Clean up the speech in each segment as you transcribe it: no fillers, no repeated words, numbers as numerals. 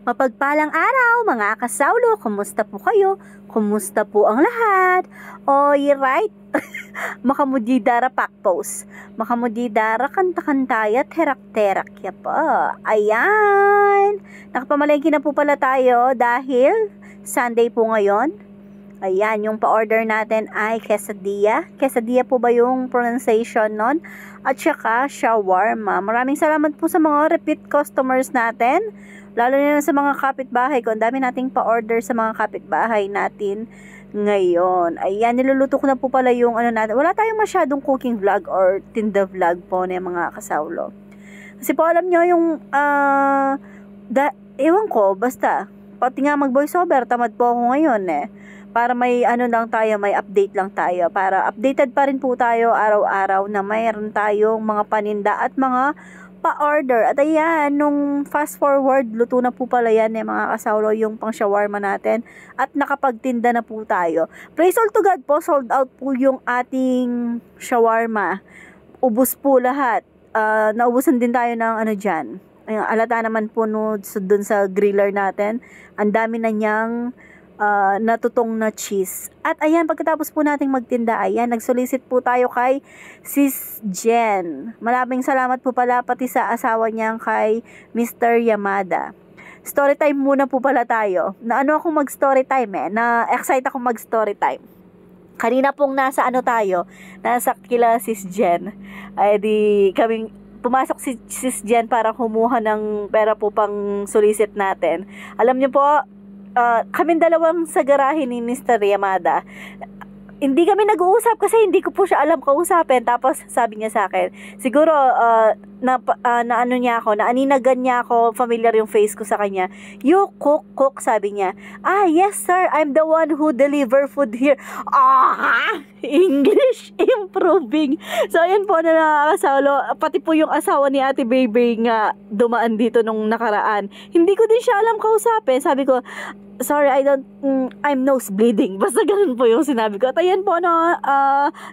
Mapagpalang araw mga kasawlo, kumusta po kayo? Kumusta po ang lahat? Oy, right? Makamudidara pakpos. Makamudidara kanta-kantayat herak-terak ya po. Ayan. Nakapamalengke na po pala tayo dahil Sunday po ngayon. Ayan, yung pa-order natin ay quesadilla. Quesadilla po ba yung pronunciation nun? At saka shawarma. Maraming salamat po sa mga repeat customers natin. Lalo na sa mga kapitbahay ko. Ang dami nating pa-order sa mga kapitbahay natin ngayon. Ayan, niluluto ko na po pala yung ano natin. Wala tayong masyadong cooking vlog or tinda vlog po na mga kasawlo. Kasi po alam nyo yung, ewan ko, basta, pati nga mag-voiceover, tamad po ako ngayon eh. Para may ano lang tayo, may update lang tayo. Para updated pa rin po tayo araw-araw na mayroon tayong mga paninda at mga pa-order. At ayan, nung fast forward, luto na po pala yan mga kasawlo, yung pang shawarma natin. At nakapagtinda na po tayo. Praise all to God po, sold out po yung ating shawarma. Ubus po lahat. Naubusan din tayo ng ano dyan. Alata naman po dun sa griller natin. Ang dami na niyang natutong na cheese. At ayan, pagkatapos po nating magtinda, ayan, nagsolicit po tayo kay Sis Jen. Maraming salamat po pala pati sa asawa niyang kay Mr. Yamada. Story time muna po pala tayo. Na ano akong mag-story time Na-excite akong mag-story time. Kanina pong nasa ano tayo, nasa kila Sis Jen. Ay di kaming pumasok si Sis Jen para kumuha ng pera po pang solicit natin. Alam niyo po, kaming dalawang sa garahe ni Mr. Yamada. Hindi kami nag-uusap kasi hindi ko po siya alam kausapin. Tapos sabi niya sa akin, siguro na ano niya ako, naaninagan niya ako, familiar yung face ko sa kanya. You cook, sabi niya. Yes sir, I'm the one who deliver food here. English improving. So ayan po na nakakasawlo. Pati po yung asawa ni Ate Baby nga dumaan dito nung nakaraan. Hindi ko din siya alam kausapin. Sabi ko, sorry, I'm nose bleeding. Basta ganun po yung sinabi ko. At ayan po,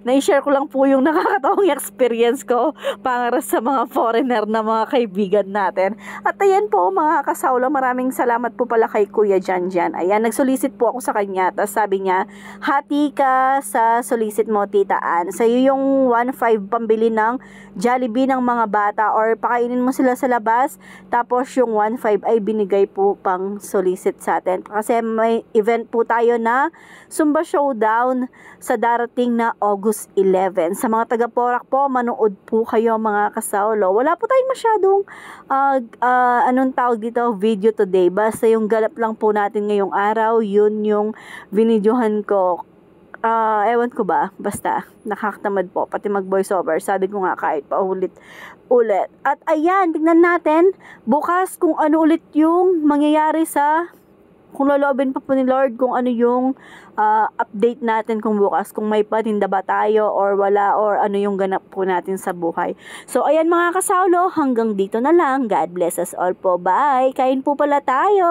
na-share ko lang po yung nakakatawang experience ko para sa mga foreigner na mga kaibigan natin. At ayan po mga kasawlo, maraming salamat po pala kay Kuya Janjan. Ayan, nag-solicit po ako sa kanya. Tapos sabi niya, hati ka sa solicit mo, Tita Ann. Sa'yo yung 1.5 pambili ng Jollibee ng mga bata or pakainin mo sila sa labas. Tapos yung 1.5 ay binigay po pang solicit sa atin. Kasi may event po tayo na Zumba Showdown sa darating na August 11. Sa mga taga-Porac po, manood po kayo mga kasawlo. Wala po tayong masyadong anong tawag dito, video today. Basta yung galap lang po natin ngayong araw, yun yung binidyohan ko. Ewan ko ba, basta nakakatamad po, pati mag voiceover. Sabi ko nga kahit paulit-ulit. At ayan, tignan natin bukas kung ano ulit yung mangyayari kung loloobin pa po ni Lord, kung ano yung update natin kung bukas, kung may patinda ba tayo or wala, or ano yung ganap po natin sa buhay. So ayan mga kasawlo, hanggang dito na lang. God bless us all po. Bye! Kain po pala tayo!